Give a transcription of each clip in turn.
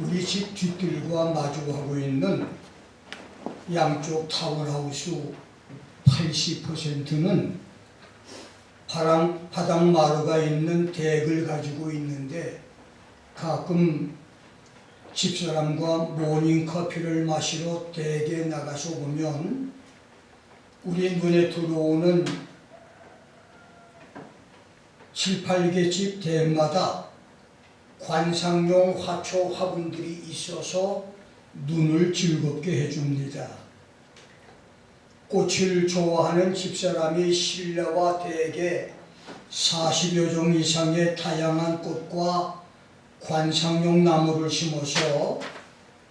우리 집 뒷뜰과 마주하고 있는 양쪽 타운하우스 80%는 바닥마루가 있는 덱을 가지고 있는데, 가끔 집사람과 모닝커피를 마시러 덱에 나가서 보면 우리 눈에 들어오는 7, 8개 집 덱마다 관상용 화초 화분들이 있어서 눈을 즐겁게 해줍니다. 꽃을 좋아하는 집사람이 실내와 덱에 40여 종 이상의 다양한 꽃과 관상용 나무를 심어서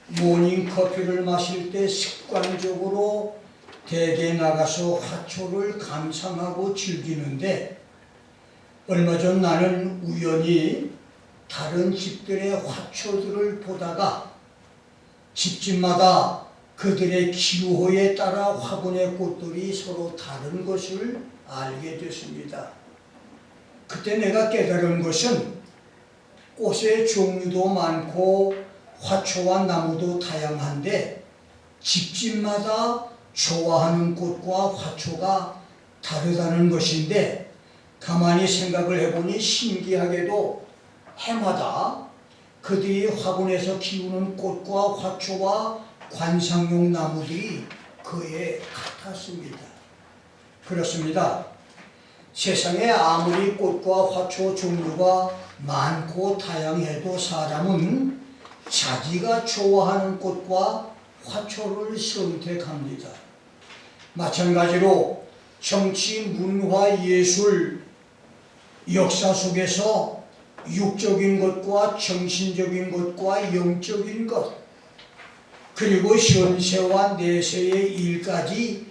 모닝커피를 마실 때 습관적으로 덱에 나가서 화초를 감상하고 즐기는데, 얼마 전 나는 우연히 다른 집들의 화초들을 보다가 집집마다 그들의 기호에 따라 화분의 꽃들이 서로 다른 것을 알게 됐습니다. 그때 내가 깨달은 것은 꽃의 종류도 많고 화초와 나무도 다양한데 집집마다 좋아하는 꽃과 화초가 다르다는 것인데, 가만히 생각을 해보니 신기하게도 해마다 그들이 화분에서 키우는 꽃과 화초와 관상용 나무들이 거의 같았습니다. 그렇습니다. 세상에 아무리 꽃과 화초 종류가 많고 다양해도 사람은 자기가 좋아하는 꽃과 화초를 선택합니다. 마찬가지로 정치, 문화, 예술, 역사 속에서 육적인 것과 정신적인 것과 영적인 것, 그리고 현세와 내세의 일까지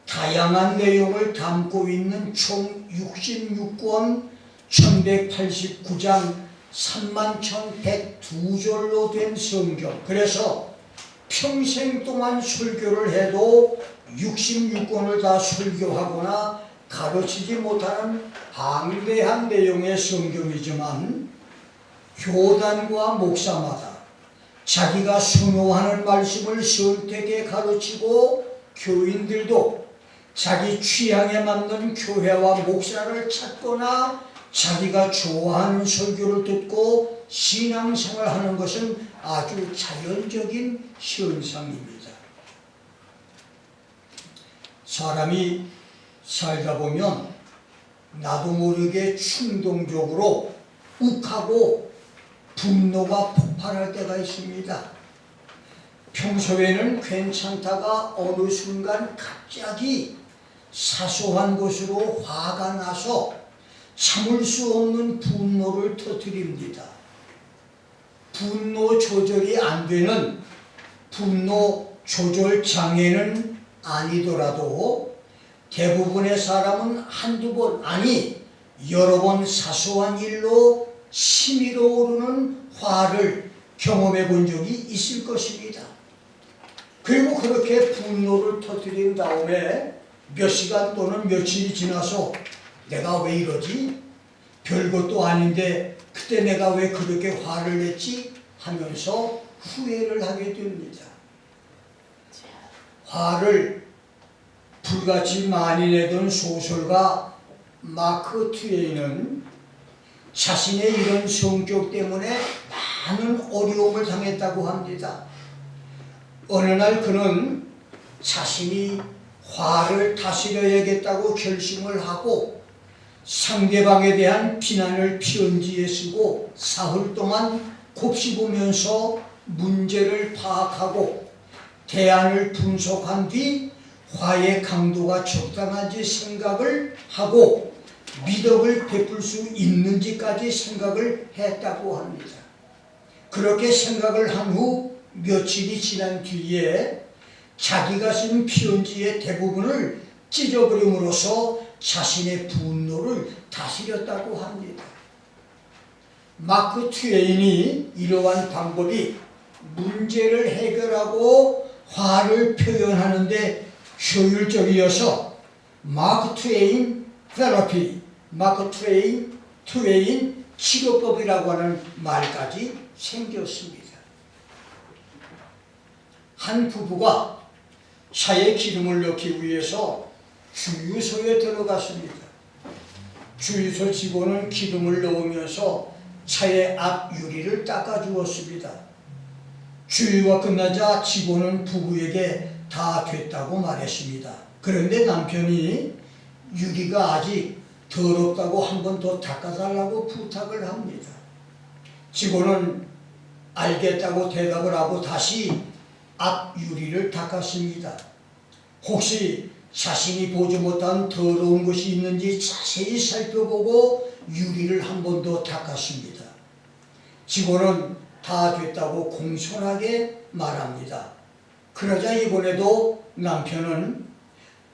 다양한 내용을 담고 있는 총 66권 1189장 31,102절로 된 성경, 그래서 평생 동안 설교를 해도 66권을 다 설교하거나 가르치지 못하는 방대한 내용의 성경이지만, 교단과 목사마다 자기가 선호하는 말씀을 선택해 가르치고, 교인들도 자기 취향에 맞는 교회와 목사를 찾거나 자기가 좋아하는 설교를 듣고 신앙생활하는 것은 아주 자연적인 현상입니다. 사람이 살다 보면 나도 모르게 충동적으로 욱하고 분노가 폭발할 때가 있습니다. 평소에는 괜찮다가 어느 순간 갑자기 사소한 것으로 화가 나서 참을 수 없는 분노를 터뜨립니다. 분노 조절이 안 되는 분노 조절 장애는 아니더라도 대부분의 사람은 한두 번, 아니 여러 번 사소한 일로 치밀어 오르는 화를 경험해 본 적이 있을 것입니다. 그리고 그렇게 분노를 터뜨린 다음에 몇 시간 또는 며칠이 지나서 내가 왜 이러지? 별것도 아닌데 그때 내가 왜 그렇게 화를 냈지? 하면서 후회를 하게 됩니다. 화를 불같이 많이 내던 소설가 마크 트웨인은 자신의 이런 성격 때문에 많은 어려움을 당했다고 합니다. 어느 날 그는 자신이 화를 다스려야겠다고 결심을 하고 상대방에 대한 비난을 편지에 쓰고 사흘 동안 곱씹으면서 문제를 파악하고 대안을 분석한 뒤 화의 강도가 적당한지 생각을 하고 미덕을 베풀 수 있는지까지 생각을 했다고 합니다. 그렇게 생각을 한 후 며칠이 지난 뒤에 자기가 쓴 편지의 대부분을 찢어버림으로써 자신의 분노를 다스렸다고 합니다. 마크 트웨인이 이러한 방법이 문제를 해결하고 화를 표현하는 데 효율적이어서 마크 트웨인 테라피, 마크 트웨인 치료법이라고 하는 말까지 생겼습니다. 한 부부가 차에 기름을 넣기 위해서 주유소에 들어갔습니다. 주유소 직원은 기름을 넣으면서 차의 앞 유리를 닦아주었습니다. 주유가 끝나자 직원은 부부에게 다 됐다고 말했습니다. 그런데 남편이 유리가 아직 더럽다고 한 번 더 닦아달라고 부탁을 합니다. 직원은 알겠다고 대답을 하고 다시 앞 유리를 닦았습니다. 혹시 자신이 보지 못한 더러운 것이 있는지 자세히 살펴보고 유리를 한 번 더 닦았습니다. 직원은 다 됐다고 공손하게 말합니다. 그러자 이번에도 남편은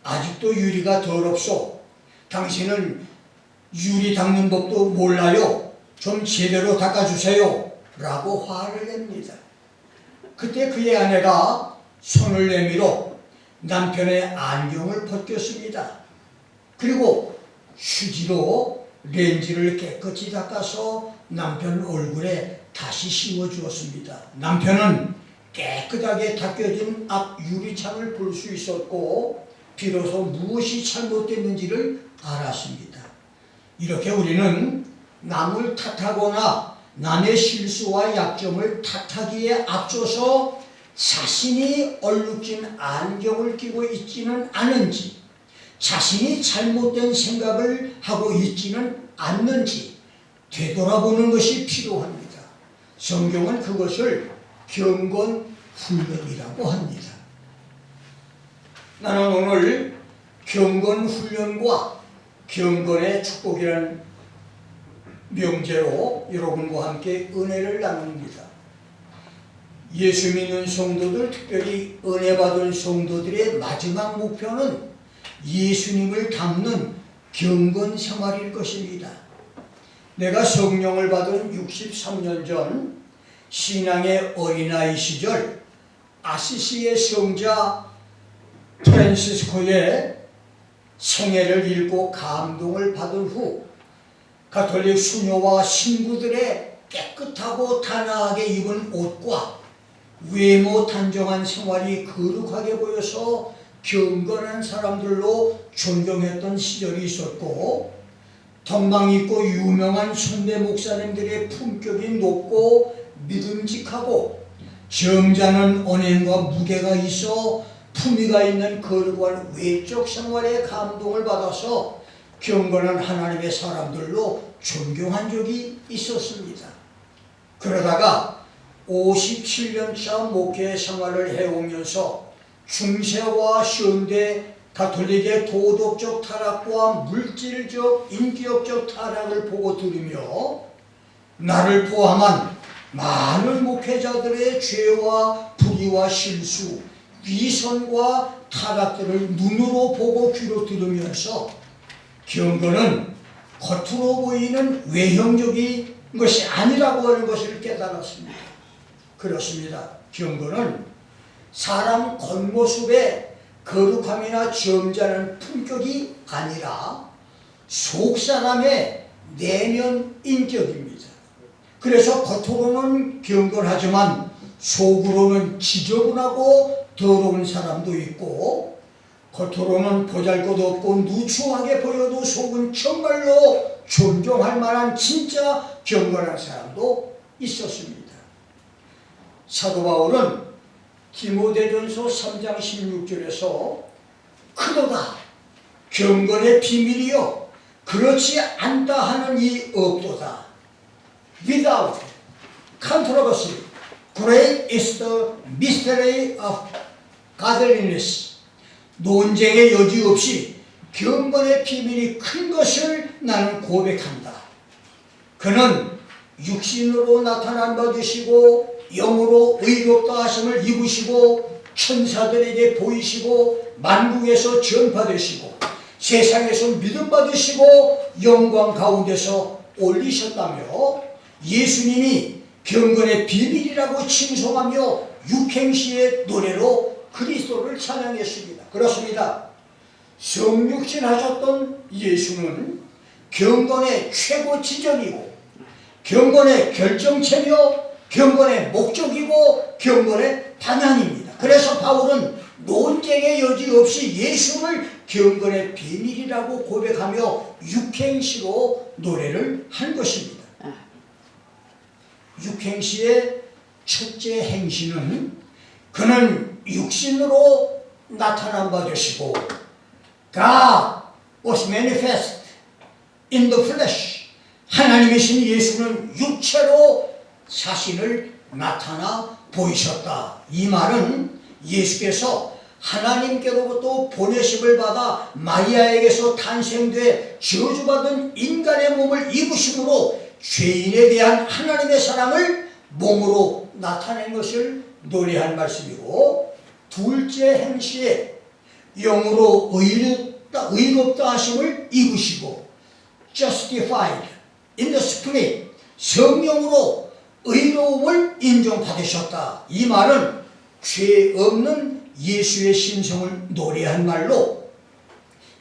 아직도 유리가 더럽소. 당신은 유리 닦는 법도 몰라요. 좀 제대로 닦아주세요. 라고 화를 냅니다. 그때 그의 아내가 손을 내밀어 남편의 안경을 벗겼습니다. 그리고 휴지로 렌즈를 깨끗이 닦아서 남편 얼굴에 다시 씌워주었습니다. 남편은 깨끗하게 닦여진 앞 유리창을 볼 수 있었고 비로소 무엇이 잘못됐는지를 알았습니다. 이렇게 우리는 남을 탓하거나 남의 실수와 약점을 탓하기에 앞서서 자신이 얼룩진 안경을 끼고 있지는 않은지, 자신이 잘못된 생각을 하고 있지는 않는지 되돌아보는 것이 필요합니다. 성경은 그것을 경건훈련이라고 합니다. 나는 오늘 경건훈련과 경건의 축복이라는 명제로 여러분과 함께 은혜를 나눕니다. 예수 믿는 성도들, 특별히 은혜 받은 성도들의 마지막 목표는 예수님을 닮는 경건 생활일 것입니다. 내가 성령을 받은 63년 전 신앙의 어린아이 시절 아시시의 성자 프란시스코의 생애를 읽고 감동을 받은 후 가톨릭 수녀와 신부들의 깨끗하고 단아하게 입은 옷과 외모 단정한 생활이 거룩하게 보여서 경건한 사람들로 존경했던 시절이 있었고, 덕망 있고 유명한 선대 목사님들의 품격이 높고 믿음직하고 점잖은 언행과 무게가 있어 품위가 있는 거룩한 외적 생활에 감동을 받아서 경건한 하나님의 사람들로 존경한 적이 있었습니다. 그러다가 57년차 목회 생활을 해오면서 중세와 현대 가톨릭의 도덕적 타락과 물질적, 인격적 타락을 보고 들으며 나를 포함한 많은 목회자들의 죄와 불의와 실수, 위선과 타락들을 눈으로 보고 귀로 들으면서 경건은 겉으로 보이는 외형적인 것이 아니라고 하는 것을 깨달았습니다. 그렇습니다. 경건은 사람 겉모습의 거룩함이나 점잖은 품격이 아니라 속사람의 내면 인격입니다. 그래서 겉으로는 경건하지만 속으로는 지저분하고 더러운 사람도 있고, 겉으로는 보잘것없고 누추하게 보여도 속은 정말로 존경할 만한 진짜 경건한 사람도 있었습니다. 사도 바울은 디모데전서 3장 16절에서 그러나 경건의 비밀이요 그렇지 않다 하는 이 없도다. Without controversy, great is the mystery of godliness. 논쟁의 여지 없이 경건의 비밀이 큰 것을 나는 고백한다. 그는 육신으로 나타난 바 되시고 영으로 의롭다 하심을 입으시고 천사들에게 보이시고 만국에서 전파되시고 세상에서 믿음 받으시고 영광 가운데서 올리셨다며 예수님이 경건의 비밀이라고 칭송하며 육행시의 노래로 그리스도를 찬양했습니다. 그렇습니다. 성육신 하셨던 예수는 경건의 최고 지점이고 경건의 결정체며 경건의 목적이고 경건의 방향입니다. 그래서 바울은 논쟁의 여지 없이 예수를 경건의 비밀이라고 고백하며 육행시로 노래를 한 것입니다. 육행시의 첫째 행시는 그는 육신으로 나타난 바 되시고 God was manifest in the flesh. 하나님이신 예수는 육체로 자신을 나타나 보이셨다. 이 말은 예수께서 하나님께로부터 보내심을 받아 마리아에게서 탄생돼 저주받은 인간의 몸을 입으심으로 죄인에 대한 하나님의 사랑을 몸으로 나타낸 것을 노래한 말씀이고, 둘째 행시에 영으로 의롭다 하심을 입으시고 justified in the spirit, 성령으로 의로움을 인정받으셨다. 이 말은 죄 없는 예수의 신성을 노래한 말로,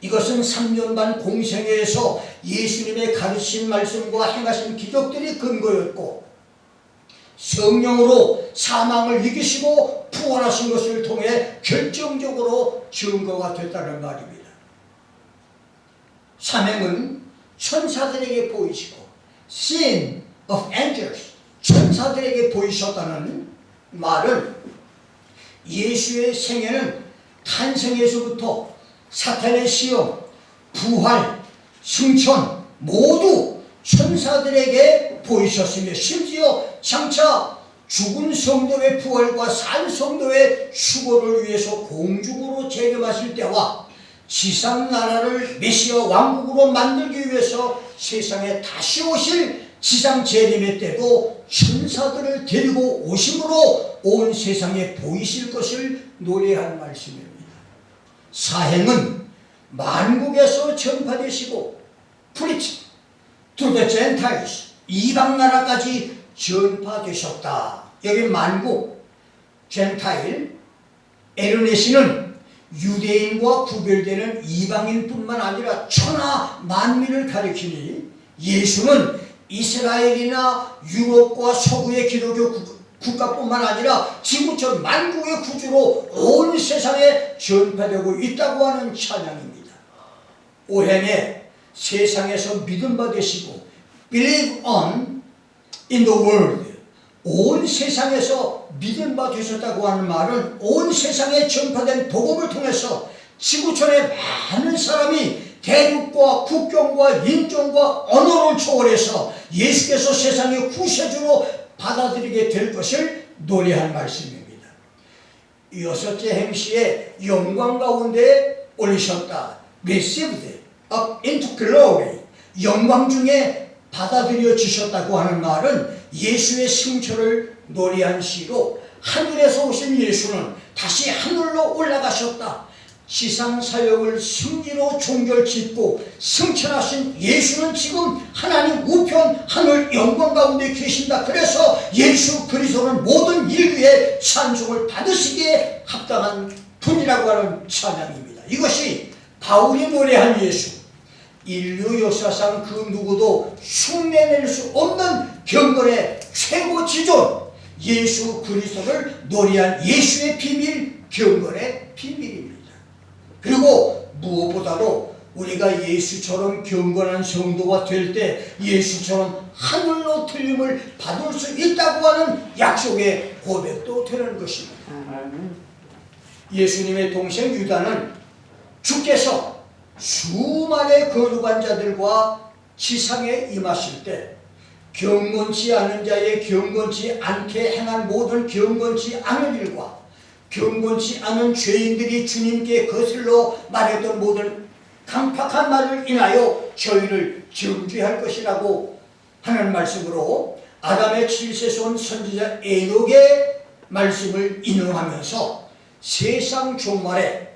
이것은 3년 반 공생애에서 예수님의 가르친 말씀과 행하신 기적들이 근거였고, 성령으로 사망을 이기시고 부활하신 것을 통해 결정적으로 증거가 됐다는 말입니다. 삼행은 천사들에게 보이시고 Seen of angels, 천사들에게 보이셨다는 말은 예수의 생애는 탄생에서부터 사탄의 시험, 부활, 승천 모두 천사들에게 보이셨으며, 심지어 장차 죽은 성도의 부활과 산 성도의 수고를 위해서 공중으로 재림하실 때와 지상 나라를 메시아 왕국으로 만들기 위해서 세상에 다시 오실 지상 재림의 때도 천사들을 데리고 오심으로 온 세상에 보이실 것을 노래한 말씀입니다. 사행은 만국에서 전파되시고 preached to the Gentiles, 이방 나라까지 전파되셨다. 여기 만국, 젠타일, 에르네시는 유대인과 구별되는 이방인뿐만 아니라 천하 만민을 가리키니, 예수는 이스라엘이나 유럽과 서구의 기독교 국가뿐만 아니라 지구 전 만국의 구주로 온 세상에 전파되고 있다고 하는 찬양입니다. 올해내 세상에서 믿음 받으시고 believe on in the world, 온 세상에서 믿음 받으셨다고 하는 말은 온 세상에 전파된 복음을 통해서 지구촌의 많은 사람이 대륙과 국경과 인종과 언어를 초월해서 예수께서 세상의 구세주로 받아들이게 될 것을 노래한 말씀입니다. 여섯째 행시에 영광 가운데 올리셨다. Received up into glory, 영광 중에 받아들여 주셨다고 하는 말은 예수의 승천을 노래한 시로, 하늘에서 오신 예수는 다시 하늘로 올라가셨다. 지상 사역을 승리로 종결짓고 승천하신 예수는 지금 하나님 우편 하늘 영광 가운데 계신다. 그래서 예수 그리스도는 모든 인류의 찬송을 받으시기에 합당한 분이라고 하는 찬양입니다. 이것이 바울이 노래한 예수, 인류 역사상 그 누구도 흉내낼 수 없는 경건의 최고 지존 예수 그리스도를 노래한 예수의 비밀, 경건의 비밀입니다. 그리고 무엇보다도 우리가 예수처럼 경건한 성도가 될 때 예수처럼 하늘로 틀림을 받을 수 있다고 하는 약속의 고백도 되는 것입니다. 예수님의 동생 유다는 주께서 수많은 거룩한 자들과 지상에 임하실 때 경건치 않은 자의 경건치 않게 행한 모든 경건치 않은 일과 경건치 않은 죄인들이 주님께 거슬러 말했던 모든 강팍한 말을 인하여 저희를 정죄할 것이라고 하는 말씀으로 아담의 7세손 선지자 에녹의 말씀을 인용하면서 세상 종말에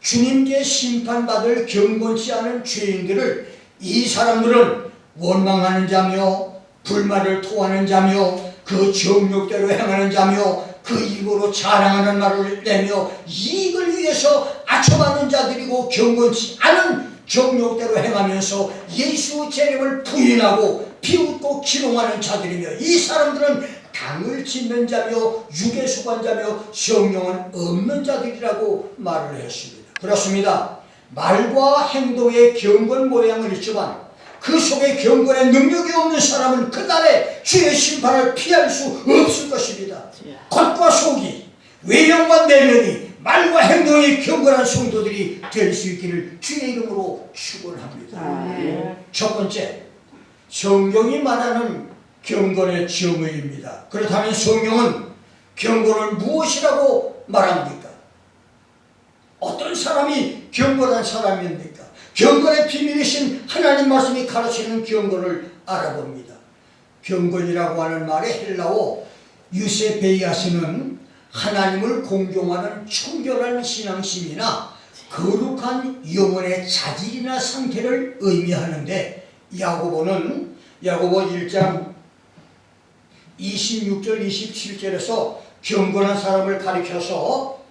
주님께 심판받을 경건치 않은 죄인들을 이 사람들은 원망하는 자며 불만을 토하는 자며 그 정욕대로 행하는 자며 그 입으로 자랑하는 말을 내며 이익을 위해서 아첨하는 자들이고 경건치 않은 정욕대로 행하면서 예수 재림을 부인하고 비웃고 기롱하는 자들이며 이 사람들은 당을 짓는 자며 육의 수관자며 성령은 없는 자들이라고 말을 했습니다. 그렇습니다. 말과 행동의 경건 모양을 있지만 그 속에 경건의 능력이 없는 사람은 그날에 주의 심판을 피할 수 없을 것입니다. 겉과 속이, 외형과 내면이, 말과 행동이 경건한 성도들이 될 수 있기를 주의 이름으로 축원합니다. 첫 번째, 성경이 말하는 경건의 정의입니다. 그렇다면 성경은 경건을 무엇이라고 말합니까? 어떤 사람이 경건한 사람입니까? 경건의 비밀이신 하나님 말씀이 가르치는 경건을 알아봅니다. 경건이라고 하는 말의 헬라어 유세베이아스는 하나님을 공경하는 청결한 신앙심이나 거룩한 영혼의 자질이나 상태를 의미하는데 야고보 1장 26절 27절에서 경건한 사람을 가리켜서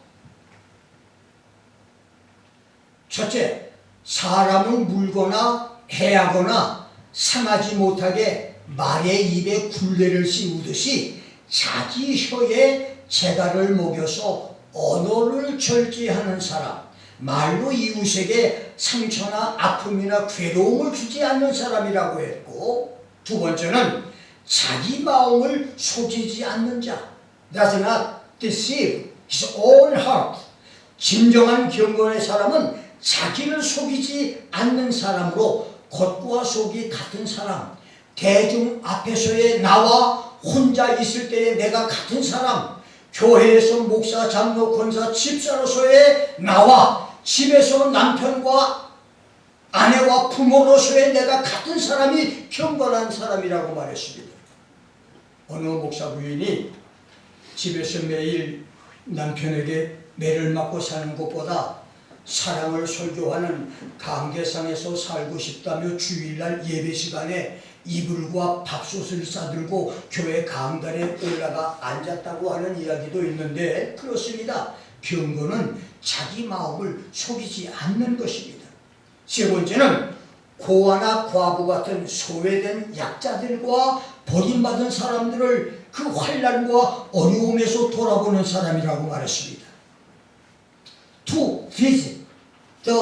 첫째, 사람을 물거나 해하거나 상하지 못하게 말의 입에 굴레를 씌우듯이 자기 혀에 재갈을 먹여서 언어를 절제하는 사람, 말로 이웃에게 상처나 아픔이나 괴로움을 주지 않는 사람이라고 했고, 두 번째는 자기 마음을 속이지 않는 자, does not deceive his own heart. 진정한 경건의 사람은 자기를 속이지 않는 사람으로 겉과 속이 같은 사람, 대중 앞에서의 나와 혼자 있을 때의 내가 같은 사람, 교회에서 목사, 장로, 권사, 집사로서의 나와 집에서 남편과 아내와 부모로서의 내가 같은 사람이 경건한 사람이라고 말했습니다. 어느 목사 부인이 집에서 매일 남편에게 매를 맞고 사는 것보다 사랑을 설교하는 강계상에서 살고 싶다며 주일날 예배 시간에 이불과 밥솥을 싸들고 교회 강단에 올라가 앉았다고 하는 이야기도 있는데 그렇습니다. 경건은 자기 마음을 속이지 않는 것입니다. 세 번째는 고아나 과부 같은 소외된 약자들과 버림받은 사람들을 그 환난과 어려움에서 돌아보는 사람이라고 말했습니다. To visit the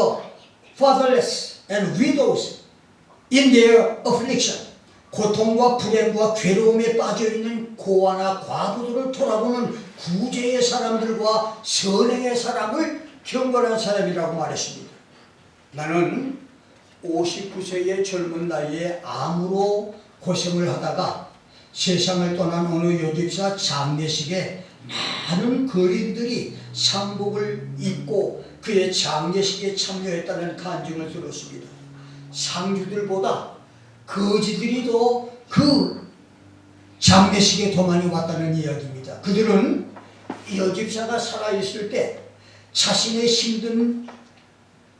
fatherless and widows in their affliction. 고통과 불행과 괴로움에 빠져있는 고아나 과부들을 돌아보는 구제의 사람들과 선행의 사람을 경건한 사람이라고 말했습니다. 나는 59세의 젊은 나이에 암으로 고생을 하다가 세상을 떠난 어느 여집사 장례식에 많은 거린들이 상복을 입고 그의 장례식에 참여했다는 간증을 들었습니다. 상주들보다 거지들이 더 그 장례식에 더 많이 왔다는 이야기입니다. 그들은 여집사가 살아있을 때 자신의 힘든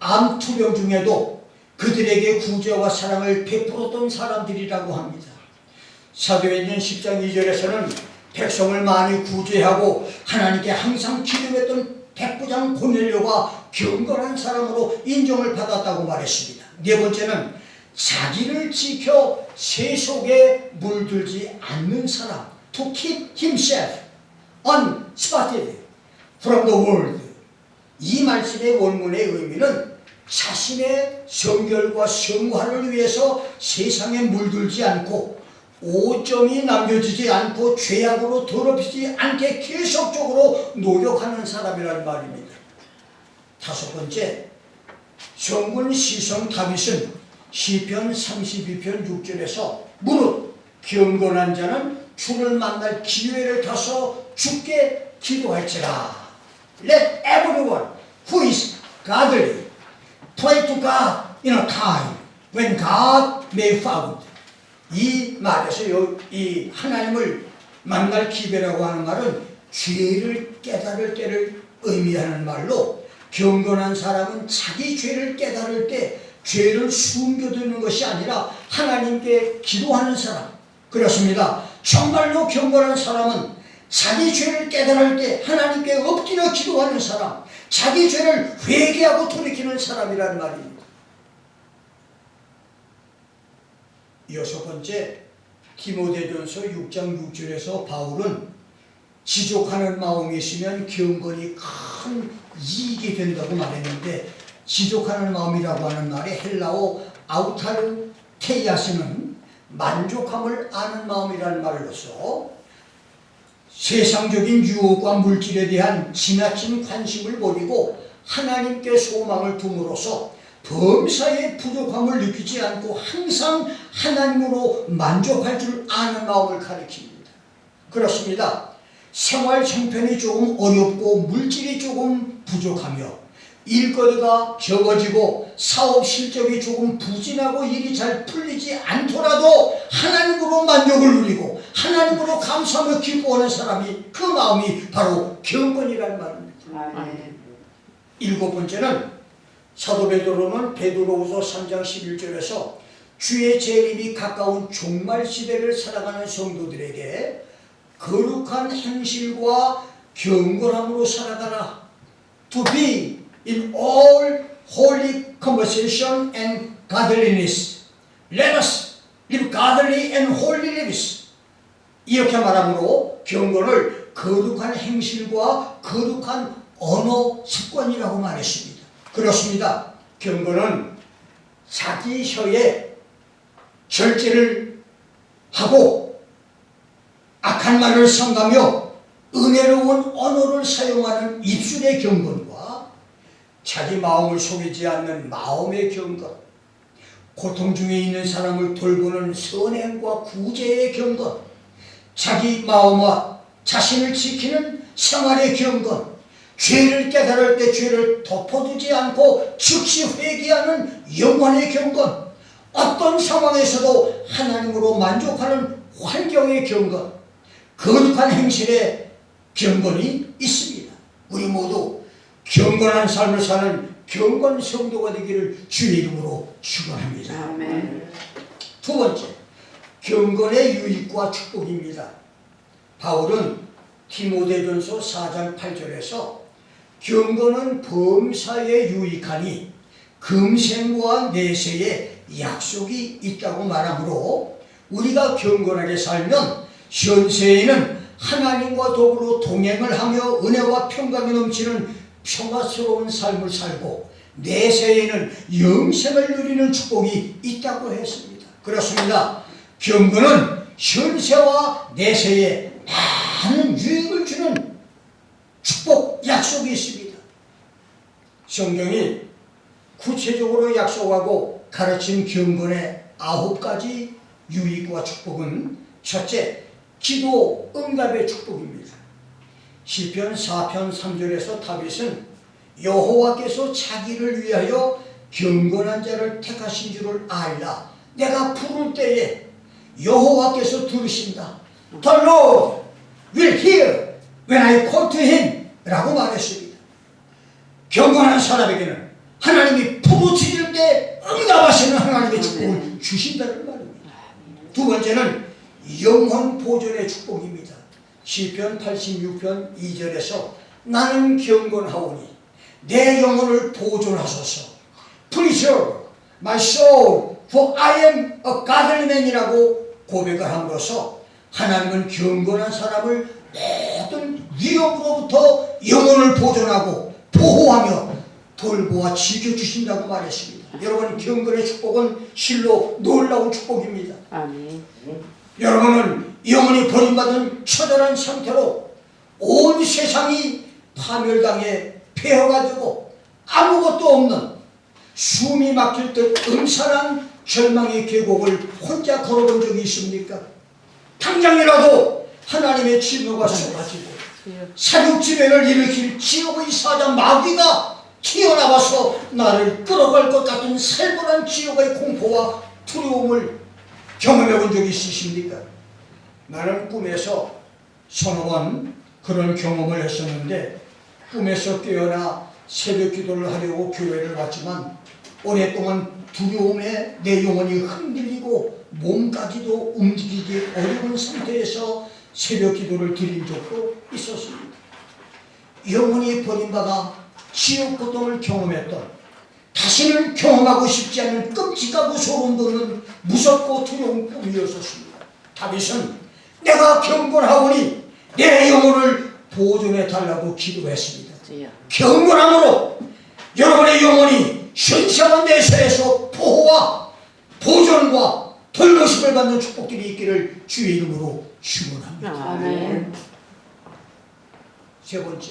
암 투병 중에도 그들에게 구제와 사랑을 베풀었던 사람들이라고 합니다. 사도행전 10장 2절에서는 백성을 많이 구제하고 하나님께 항상 기도했던 백부장 고넬료가 경건한 사람으로 인정을 받았다고 말했습니다. 네 번째는 자기를 지켜 세속에 물들지 않는 사람, to keep himself unspotted from the world. 이 말씀의 원문의 의미는 자신의 성결과 성화를 위해서 세상에 물들지 않고 오점이 남겨지지 않고 죄악으로 더럽히지 않게 계속적으로 노력하는 사람이라는 말입니다. 다섯 번째, 성군 시성 다윗은 시편 32편 6절에서 무릇 경건한 자는 주를 만날 기회를 타서 주께 기도할지라. Let everyone who is godly pray to God in a time when God may found. 이 말에서 이 하나님을 만날 기회라고 하는 말은 죄를 깨달을 때를 의미하는 말로, 경건한 사람은 자기 죄를 깨달을 때 죄를 숨겨두는 것이 아니라 하나님께 기도하는 사람. 그렇습니다. 정말로 경건한 사람은 자기 죄를 깨달을 때 하나님께 엎드려 기도하는 사람, 자기 죄를 회개하고 돌이키는 사람이라는 말입니다. 여섯 번째, 디모데전서 6장 6절에서 바울은 지족하는 마음이 있으면 경건이 큰 이익이 된다고 말했는데, 지족하는 마음이라고 하는 말의 헬라어 아우타르테이아스는 만족함을 아는 마음이라는 말로서 세상적인 유혹과 물질에 대한 지나친 관심을 버리고 하나님께 소망을 둠으로써 범사의 부족함을 느끼지 않고 항상 하나님으로 만족할 줄 아는 마음을 가리킵니다. 그렇습니다. 생활 형편이 조금 어렵고 물질이 조금 부족하며 일거리가 적어지고 사업 실적이 조금 부진하고 일이 잘 풀리지 않더라도 하나님으로 만족을 누리고 하나님으로 감사하며 기뻐하는 사람이, 그 마음이 바로 경건이라는 말입니다. 일곱 번째는 사도 베드로는 베드로후서 3장 11절에서 주의 재림이 가까운 종말 시대를 살아가는 성도들에게 거룩한 행실과 경건함으로 살아가라. To be in all holy conversation and godliness. Let us live godly and holy lives. 이렇게 말하므로 경건을 거룩한 행실과 거룩한 언어 습관이라고 말했습니다. 그렇습니다. 경건은 자기 혀에 절제를 하고 악한 말을 삼가며 은혜로운 언어를 사용하는 입술의 경건과 자기 마음을 속이지 않는 마음의 경건, 고통 중에 있는 사람을 돌보는 선행과 구제의 경건, 자기 마음과 자신을 지키는 생활의 경건, 죄를 깨달을 때 죄를 덮어두지 않고 즉시 회개하는 영혼의 경건, 어떤 상황에서도 하나님으로 만족하는 환경의 경건, 거룩한 행실의 경건이 있습니다. 우리 모두 경건한 삶을 사는 경건 성도가 되기를 주의 이름으로 축원합니다. 아멘. 두 번째, 경건의 유익과 축복입니다. 바울은 디모데전서 4장 8절에서 경건은 범사에 유익하니 금생과 내세에 약속이 있다고 말하므로 우리가 경건하게 살면 현세에는 하나님과 더불어 동행을 하며 은혜와 평강이 넘치는 평화스러운 삶을 살고 내세에는 영생을 누리는 축복이 있다고 했습니다. 그렇습니다. 경건은 현세와 내세에 많은 유익을 주는 축복, 약속이 있습니다. 성경이 구체적으로 약속하고 가르친 경건의 9가지 유익과 축복은, 첫째, 기도 응답의 축복입니다. 시편 4편 3절에서 다윗은 여호와께서 자기를 위하여 경건한 자를 택하신 줄을 알라. 내가 부를 때에 여호와께서 들으신다. The Lord will hear when I call to him 라고 말했습니다. 경건한 사람에게는 하나님이 부르짖을 때 응답하시는 하나님의 축복을 주신다는 말입니다. 두 번째는 영혼 보존의 축복입니다. 시편 86편 2절에서 나는 경건하오니 내 영혼을 보존하소서. Preserve my soul for I am a godly man이라고 고백을 함으로써 하나님은 경건한 사람을 모든 위협으로부터 영혼을 보존하고 보호하며 돌보아 지켜주신다고 말했습니다. 여러분, 경건의 축복은 실로 놀라운 축복입니다. 아멘. 여러분은 영혼이 버림받은 처절한 상태로 온 세상이 파멸당해 폐허가 되고 아무것도 없는 숨이 막힐 듯 음산한 절망의 계곡을 혼자 걸어본 적이 있습니까? 당장이라도 하나님의 진노가 쏟아지고 사륙지변을 일으킬 지옥의 사자 마귀가 튀어나와서 나를 끌어갈 것 같은 살벌한 지옥의 공포와 두려움을 경험해 본 적이 있으십니까? 나는 꿈에서 서너 번 그런 경험을 했었는데, 꿈에서 깨어나 새벽 기도를 하려고 교회를 왔지만 오랫동안 두려움에 내 영혼이 흔들리고 몸까지도 움직이기 어려운 상태에서 새벽 기도를 드린 적도 있었습니다. 영혼이 버림받아 지옥 고통을 경험했던, 다시는 경험하고 싶지 않은 끔찍하고 소름 돋는 무섭고 두려운 꿈이었습니다. 다윗은 내가 경건하오니 내 영혼을 보존해 달라고 기도했습니다. 경건함으로 여러분의 영혼이 현시한 내세에서 보호와 보존과 돌보심을 받는 축복들이 있기를 주의 이름으로 축원합니다. 아멘. 세 번째,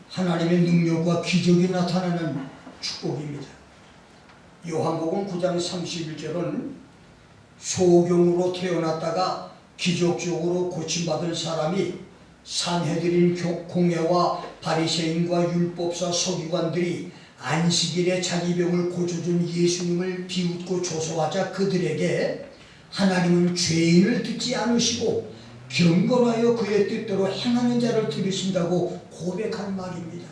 하나님의 능력과 기적이 나타나는 축복입니다. 요한복음 9장 31절은 소경으로 태어났다가 기적적으로 고침받은 사람이 산헤드린 공회와 바리새인과 율법사 서기관들이 안식일에 자기 병을 고쳐준 예수님을 비웃고 조소하자 그들에게 하나님은 죄인을 듣지 않으시고 경건하여 그의 뜻대로 행하는 자를 들으신다고 고백한 말입니다.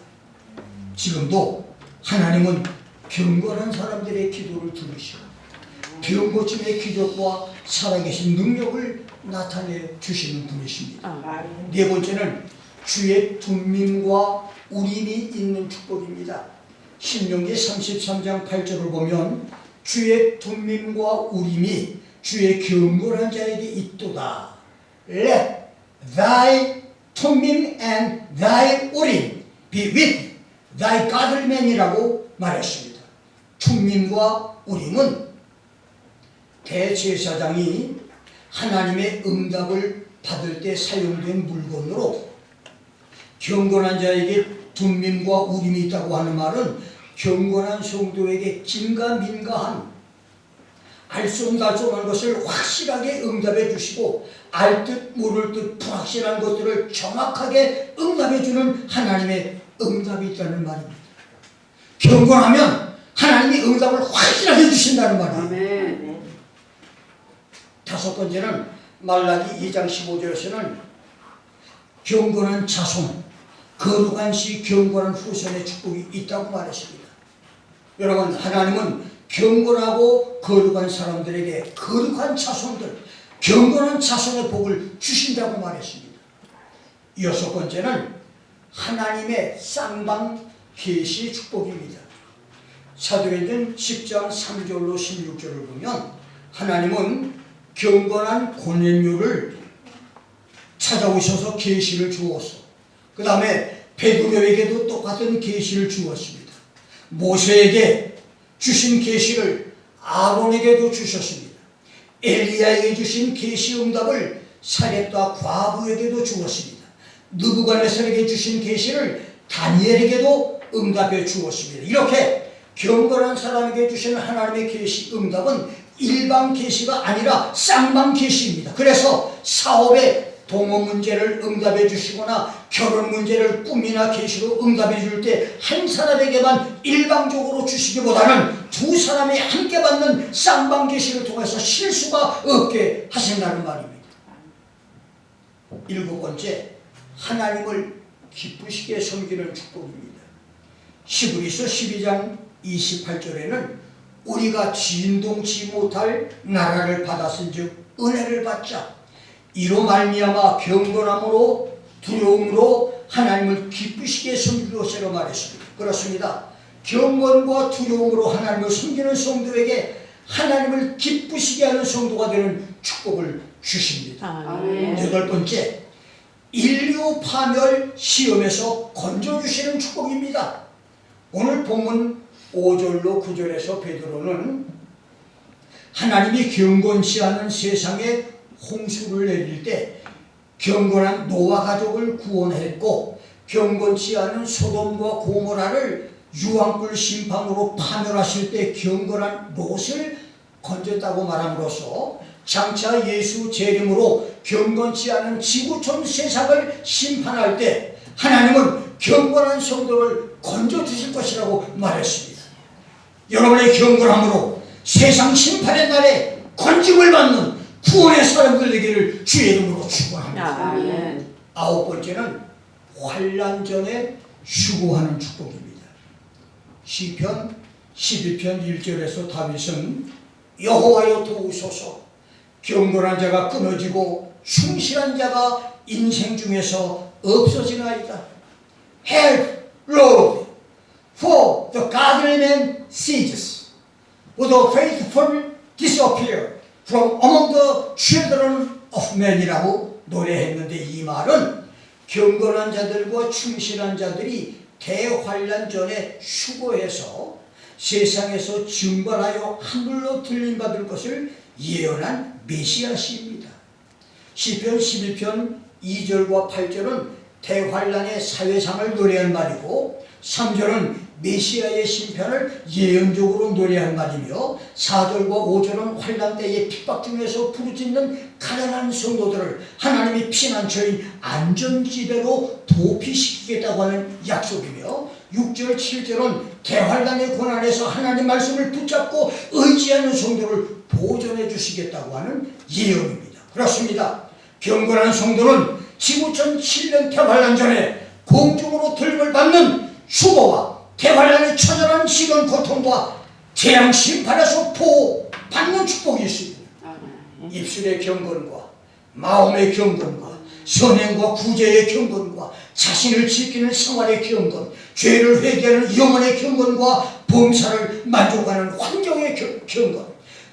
지금도 하나님은 경건한 사람들의 기도를 들으시고 병 고침의 기적과 살아계신 능력을 나타내 주시는 분이십니다. 네 번째는 주의 둠밈과 우림이 있는 축복입니다. 신명기 33장 8절을 보면 주의 둠밈과 우림이 주의 경건한 자에게 있도다. Let thy tumim and thy urim be with thy godly man이라고 말했습니다. 툼밈과 우림은 대제사장이 하나님의 응답을 받을 때 사용된 물건으로 경건한 자에게 둠밈과 우림이 있다고 하는 말은 경건한 성도에게 긴가민가한 알 수 없는 달콤한 것을 확실하게 응답해 주시고 알 듯 모를 듯 불확실한 것들을 정확하게 응답해 주는 하나님의 응답이 있다는 말입니다. 경건하면 하나님이 응답을 확실하게 주신다는 말이에요. 아멘. 다섯 번째는 말라기 2장 15절에서는 경건한 자손, 거룩한 시 경건한 후손의 축복이 있다고 말했습니다. 여러분, 하나님은 경건하고 거룩한 사람들에게 거룩한 자손들, 경건한 자손의 복을 주신다고 말했습니다. 여섯 번째는 하나님의 쌍방 계시 축복입니다. 사도행전 10장 3절로 16절을 보면 하나님은 경건한 고넬료를 찾아오셔서 계시를 주었어. 그 다음에 베드로에게도 똑같은 계시를 주었습니다. 모세에게 주신 계시를 아론에게도 주셨습니다. 엘리야에게 주신 계시 응답을 사렙과 과부에게도 주었습니다. 느부갓네살에게 주신 계시를 다니엘에게도 응답해 주었습니다. 이렇게 경건한 사람에게 주시는 하나님의 계시 응답은 일반 계시가 아니라 쌍방 계시입니다. 그래서 사업의 동업 문제를 응답해 주시거나 결혼 문제를 꿈이나 계시로 응답해 줄 때 한 사람에게만 일방적으로 주시기보다는 두 사람이 함께 받는 쌍방 계시를 통해서 실수가 없게 하신다는 말입니다. 일곱 번째, 하나님을 기쁘시게 섬기는 축복입니다. 히브리서 12장 28절에는 우리가 진동치 못할 나라를 받았은즉 은혜를 받자 이로 말미암아 경건함으로 두려움으로 하나님을 기쁘시게 섬기는 것이라고 말했습니다. 그렇습니다. 경건과 두려움으로 하나님을 섬기는 성도에게 하나님을 기쁘시게 하는 성도가 되는 축복을 주십니다. 아멘. 여덟 번째, 인류 파멸 시험에서 건져주시는 축복입니다. 오늘 본문 5절로 9절에서 베드로는 하나님이 경건치 않은 세상에 홍수를 내릴 때 경건한 노아 가족을 구원했고 경건치 않은 소돔과 고모라를 유황불 심판으로 파멸하실 때 경건한 롯을 건졌다고 말함으로써 장차 예수 재림으로 경건치 않은 지구촌 세상을 심판할 때 하나님은 경건한 성도를 건져주실 것이라고 말했습니다. 여러분의 경건함으로 세상 심판의 날에 건짐을 받는 구원의 사람들 되기를 주의 이름으로 축원합니다. 아멘. 아홉 번째는 환난 전에 휴고하는 축복입니다. 시편 12편 1절에서 다윗은 여호와여 도우소서 경건한 자가 끊어지고 충실한 자가 인생 중에서 없어지나이다. Help, Lord, for the godly man ceases, for the faithful disappear, from among the children of men이라고 노래했는데, 이 말은 경건한 자들과 충실한 자들이 대환란 전에 휴거해서 세상에서 증발하여 하늘로 들림받을 것을 예언한 메시아시입니다. 시편 11편 2절과 8절은 대환란의 사회상을 노래한 말이고, 3절은 메시아의 심판을 예언적으로 노래한 말이며, 4절과 5절은 환란 때의 핍박 중에서 부르짖는 가난한 성도들을 하나님이 피난처인 안전지대로 도피시키겠다고 하는 약속이며, 6절, 7절은 대환란의 고난에서 하나님 말씀을 붙잡고 의지하는 성도를 보존해 주시겠다고 하는 예언입니다. 그렇습니다. 경건한 성도는 지구촌 7년 대환란 전에 공중으로 들림을 받는 휴거와 대환란의 처절한 시련 고통과 재앙 심판에서 보호받는 축복이 있습니다. 입술의 경건과 마음의 경건과 선행과 구제의 경건과 자신을 지키는 생활의 경건, 죄를 회개하는 영혼의 경건과 범사를 만족하는 환경의 경건,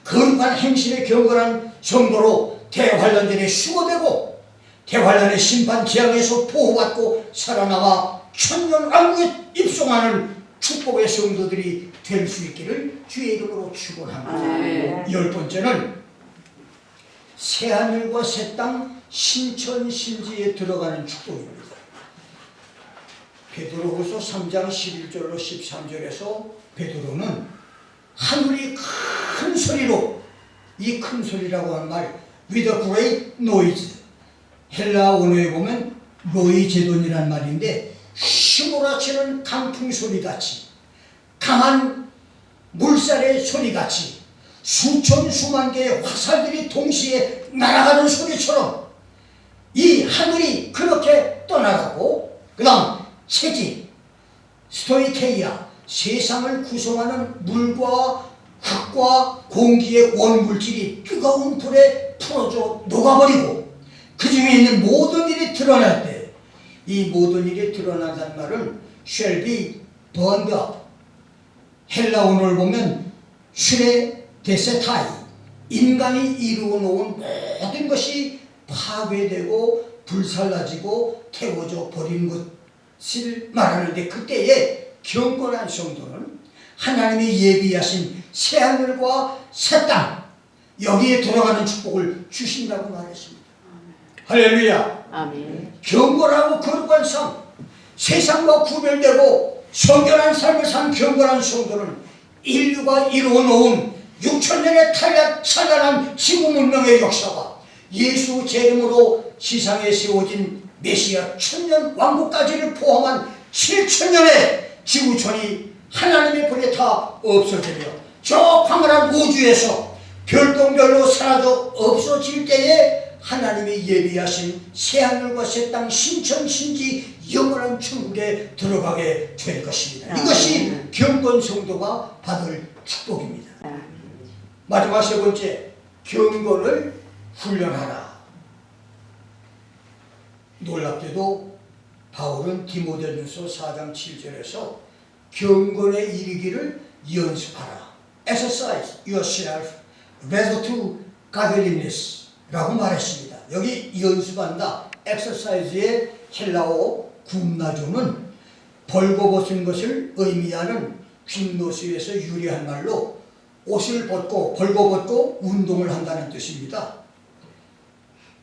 거룩한 행실의 경건한 성도로 대환란전에 휴거되고 대환란의 심판 재앙에서 보호받고 살아남아 천년왕국에 입성하는 축복의 성도들이 될 수 있기를 주의 이름으로 축원합니다. 10번째는 새하늘과 새 땅 신천신지에 들어가는 축복입니다. 베드로후서 3장 11절로 13절에서 베드로는 하늘이 큰 소리로, 이 큰 소리라고 하는 말 with a great noise, 헬라 원어에 보면 로이제돈이라는 말인데, 휘몰아치는 강풍 소리같이, 강한 물살의 소리같이, 수천 수만 개의 화살들이 동시에 날아가는 소리처럼 이 하늘이 그렇게 떠나가고, 그 다음 체지 스토이케이아, 세상을 구성하는 물과 흙과 공기의 원물질이 뜨거운 불에 풀어져 녹아버리고 그 중에 있는 모든 일이 드러날 때, 이 모든 일이 드러난다는 말은 shall be burned up, 헬라 원어를 보면 슈레 데세타이, 인간이 이루어 놓은 모든 것이 파괴되고 불살라지고 태워져 버리는 것을 말하는데, 그때에 경건한 성도는 하나님이 예비하신 새하늘과 새 땅, 여기에 들어가는 축복을 주신다고 말했습니다. 할렐루야. 아멘. 경건하고 거룩한 삶, 세상과 구별되고 성결한 삶을 산 경건한 성도는 인류가 이루어 놓은 6천년의 찬란한 지구 문명의 역사와 예수 재림으로 시상에 세워진 메시아 천년 왕국까지를 포함한 7천년의 지구촌이 하나님의 불에 다 없어지며 저 광활한 우주에서 별똥별로 사라져 없어질 때에 하나님이 예비하신 새하늘과 새 땅 신천신지 영원한 천국에 들어가게 될 것입니다. 이것이 경건 성도가 받을 축복입니다. 마지막 세 번째, 경건을 훈련하라. 놀랍게도 바울은 디모데전서 4장 7절에서 경건에 이르기를 연습하라. Exercise yourself rather to godliness 라고 말했습니다. 여기 연습한다, exercise의 헬라어 굼나조는 벌거벗은 것을 의미하는 굼노스에서 유래한 말로 옷을 벗고 벌거벗고 운동을 한다는 뜻입니다.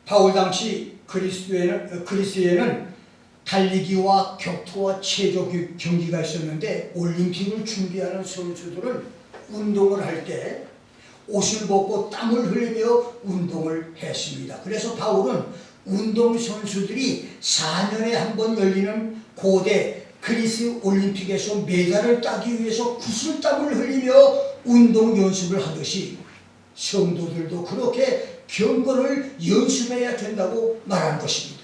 바울 당시 그리스에는 달리기와 격투와 체조 경기가 있었는데, 올림픽을 준비하는 선수들은 운동을 할 때 옷을 벗고 땀을 흘리며 운동을 했습니다. 그래서 바울은 운동선수들이 4년에 한 번 열리는 고대 그리스 올림픽에서 메달을 따기 위해서 구슬땀을 흘리며 운동 연습을 하듯이 성도들도 그렇게 경건을 연습해야 된다고 말한 것입니다.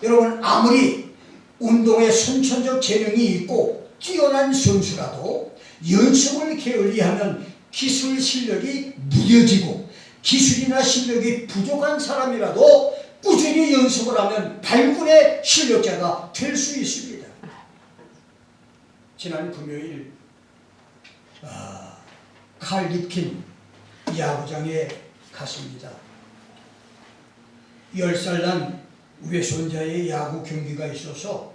여러분, 아무리 운동에 선천적 재능이 있고 뛰어난 선수라도 연습을 게을리하면 기술 실력이 무뎌지고, 기술이나 실력이 부족한 사람이라도 꾸준히 연습을 하면 발군의 실력자가 될 수 있습니다. 지난 금요일 칼 립킨 야구장에 같습니다. 10살 난 외손자의 야구 경기가 있어서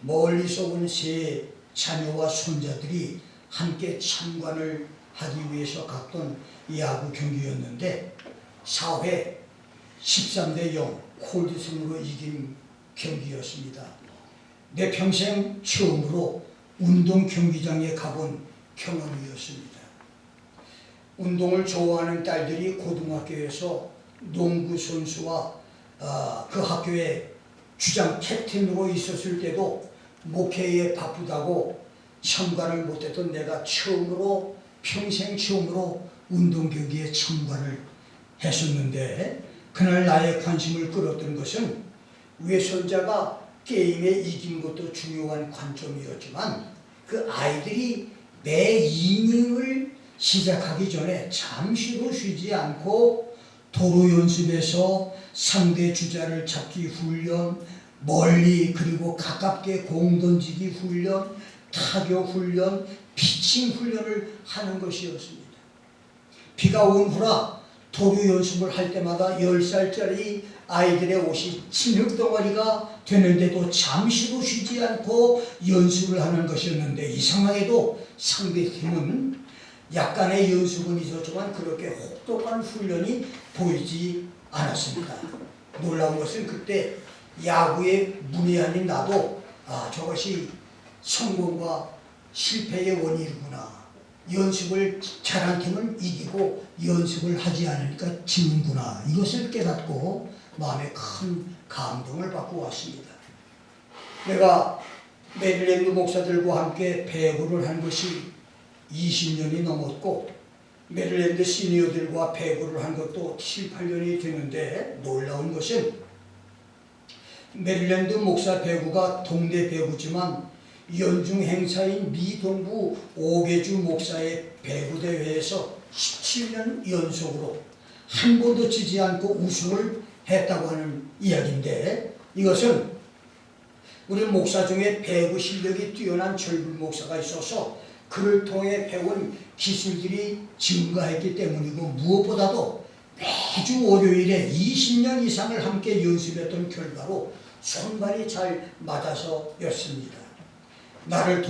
멀리서 온 세 자녀와 손자들이 함께 참관을 하기 위해서 갔던 야구 경기였는데 4회 13대 0 콜드승으로 이긴 경기였습니다. 내 평생 처음으로 운동 경기장에 가본 경험이었습니다. 운동을 좋아하는 딸들이 고등학교에서 농구 선수와 그 학교의 주장 캡틴으로 있었을 때도 목회에 바쁘다고 참관을 못했던 내가 평생 처음으로 운동 경기에 참관을 했었는데 그날 나의 관심을 끌었던 것은 외손자가 게임에 이긴 것도 중요한 관점이었지만 그 아이들이 매 이닝을 시작하기 전에 잠시도 쉬지 않고 도루 연습에서 상대 주자를 잡기 훈련, 멀리 그리고 가깝게 공 던지기 훈련, 타격 훈련, 피칭 훈련을 하는 것이었습니다. 비가 온 후라 도루 연습을 할 때마다 10살짜리 아이들의 옷이 진흙덩어리가 되는데도 잠시도 쉬지 않고 연습을 하는 것이었는데 이상하게도 상대팀은 약간의 연습은 있었지만 그렇게 혹독한 훈련이 보이지 않았습니다. 놀라운 것은 그때 야구의 문외한인 나도 저것이 성공과 실패의 원인이구나. 연습을 잘한 팀은 이기고 연습을 하지 않으니까 지는구나. 이것을 깨닫고 마음에 큰 감동을 받고 왔습니다. 내가 메릴랜드 목사들과 함께 배구를 한 것이 20년이 넘었고 메릴랜드 시니어들과 배구를 한 것도 7, 8년이 되는데 놀라운 것은 메릴랜드 목사 배구가 동네 배구지만 연중 행사인 미 동부 오계주 목사의 배구 대회에서 17년 연속으로 한 번도 지지 않고 우승을 했다고 하는 이야기인데 이것은 우리 목사 중에 배구 실력이 뛰어난 젊은 목사가 있어서 그를 통해 배운 기술들이 증가했기 때문이고 무엇보다도 매주 월요일에 20년 이상을 함께 연습했던 결과로 손발이 잘 맞아서였습니다. 나를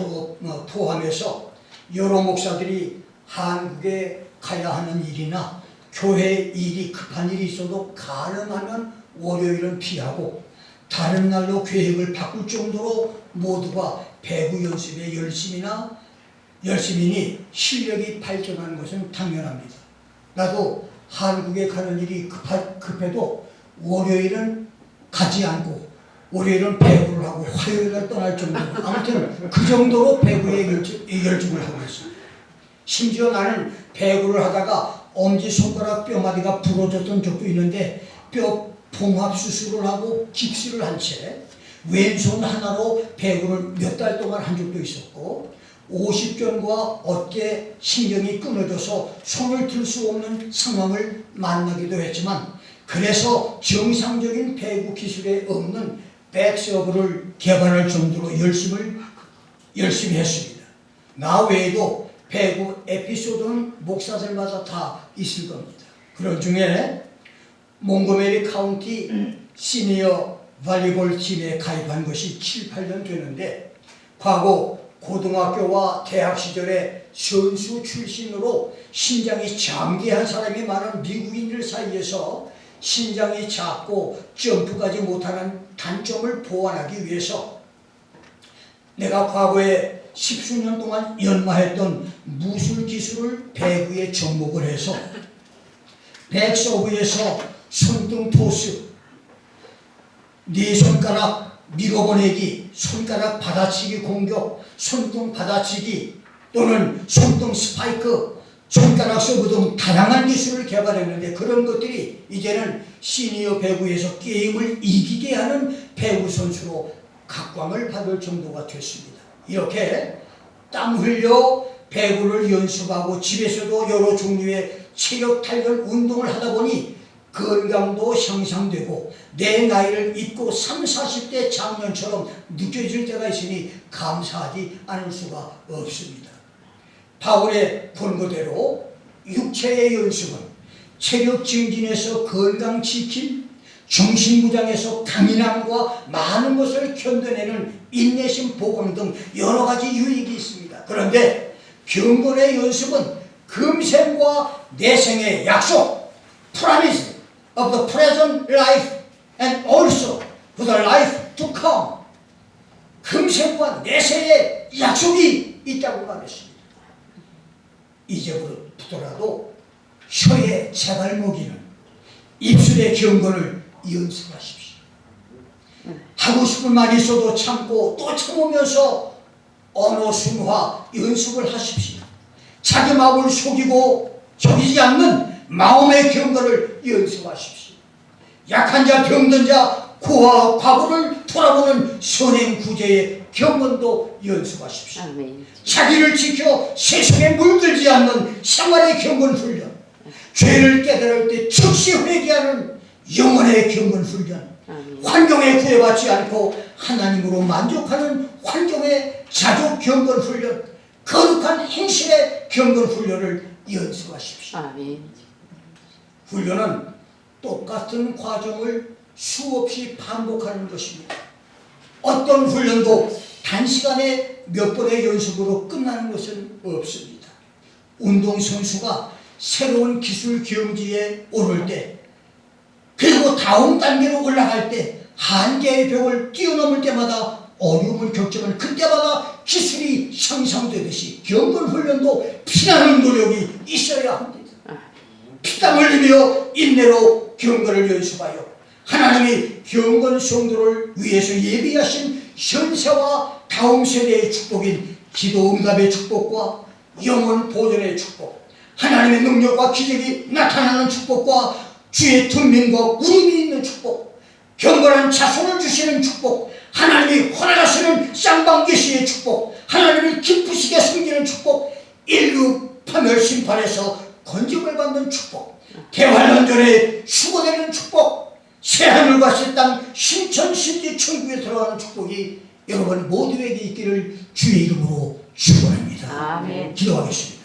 포함해서 여러 목사들이 한국에 가야 하는 일이나 교회 일이 급한 일이 있어도 가능하면 월요일은 피하고 다른 날로 계획을 바꿀 정도로 모두가 배구 연습에 열심이니 실력이 발전하는 것은 당연합니다. 나도 한국에 가는 일이 급해도 월요일은 가지 않고 월요일은 배구를 하고 화요일날 떠날 정도로 아무튼 그 정도로 배구에 열중을 하고 있습니다. 심지어 나는 배구를 하다가 엄지손가락 뼈마디가 부러졌던 적도 있는데 뼈 봉합 수술을 하고 깁스를 한 채 왼손 하나로 배구를 몇 달 동안 한 적도 있었고 50견과 어깨 신경이 끊어져서 손을 들 수 없는 상황을 만나기도 했지만 그래서 정상적인 배구 기술에 없는 백서브를 개발할 정도로 열심히 했습니다. 나 외에도 배구 에피소드는 목사들마다 다 있을 겁니다. 그런 중에 몽고메리 카운티 시니어 발리볼 팀에 가입한 것이 7, 8년 되는데 과거 고등학교와 대학 시절에 선수 출신으로 신장이 장기한 사람이 많은 미국인들 사이에서 신장이 작고 점프까지 못하는 단점을 보완하기 위해서 내가 과거에 10수년 동안 연마했던 무술 기술을 배구에 접목을 해서 백서브에서 손등 토스, 네 손가락 밀어보내기, 손가락 받아치기 공격, 손등 받아치기 또는 손등 스파이크, 손가락 서브 등 다양한 기술을 개발했는데 그런 것들이 이제는 시니어 배구에서 게임을 이기게 하는 배구 선수로 각광을 받을 정도가 됐습니다. 이렇게 땀 흘려 배구를 연습하고 집에서도 여러 종류의 체력 단련 운동을 하다 보니 건강도 향상되고 내 나이를 잊고 30, 40대 장년처럼 느껴질 때가 있으니 감사하지 않을 수가 없습니다. 바울의 권고대로 육체의 연습은 체력 증진에서 건강 지킴, 정신무장에서 강인함과 많은 것을 견뎌내는 인내심 보강 등 여러 가지 유익이 있습니다. 그런데 경건의 연습은 금생과 내생의 약속, promise of the present life and also for the life to come, 금생과 내생의 약속이 있다고 말했습니다. 이제부터라도 혀의 재발먹이는 입술의 경건을 연습하십시오. 하고 싶은 말이 있어도 참고 또 참으면서 언어 순화 연습을 하십시오. 자기 마음을 속이지 않는 마음의 경건을 연습하십시오. 약한 자, 병든 자, 고아, 과부를 돌아보는 선행구제의 경건도 연습하십시오. 아멘. 자기를 지켜 세상에 물들지 않는 생활의 경건 훈련, 죄를 깨달을 때 즉시 회개하는 영혼의 경건 훈련, 환경에 구애받지 않고 하나님으로 만족하는 환경의 자족 경건 훈련, 거룩한 행실의 경건 훈련을 연습하십시오. 아멘. 훈련은 똑같은 과정을 수없이 반복하는 것입니다. 어떤 훈련도 단시간에 몇 번의 연습으로 끝나는 것은 없습니다. 운동선수가 새로운 기술 경지에 오를 때, 그리고 다음 단계로 올라갈 때 한계의 벽을 뛰어넘을 때마다 어려움을 겪지만 그때마다 기술이 향상되듯이 경건 훈련도 피나는 노력이 있어야 합니다. 피땀 흘리며 인내로 경건을 연습하여 하나님이 경건 성도를 위해서 예비하신 현세와 다음 세대의 축복인 기도 응답의 축복과 영혼 보존의 축복, 하나님의 능력과 기적이 나타나는 축복과 주의 특민과 우림이 있는 축복, 경건한 자손을 주시는 축복, 하나님이 허락하시는 쌍방계시의 축복, 하나님을 기쁘시게 섬기는 축복, 인류 파멸 심판에서 건짐을 받는 축복, 대환란전에 수고되는 축복, 새하늘과 새 땅 신천신지 천국에 들어가는 축복이 여러분 모두에게 있기를 주의 이름으로 축원합니다. 아멘. 기도하겠습니다.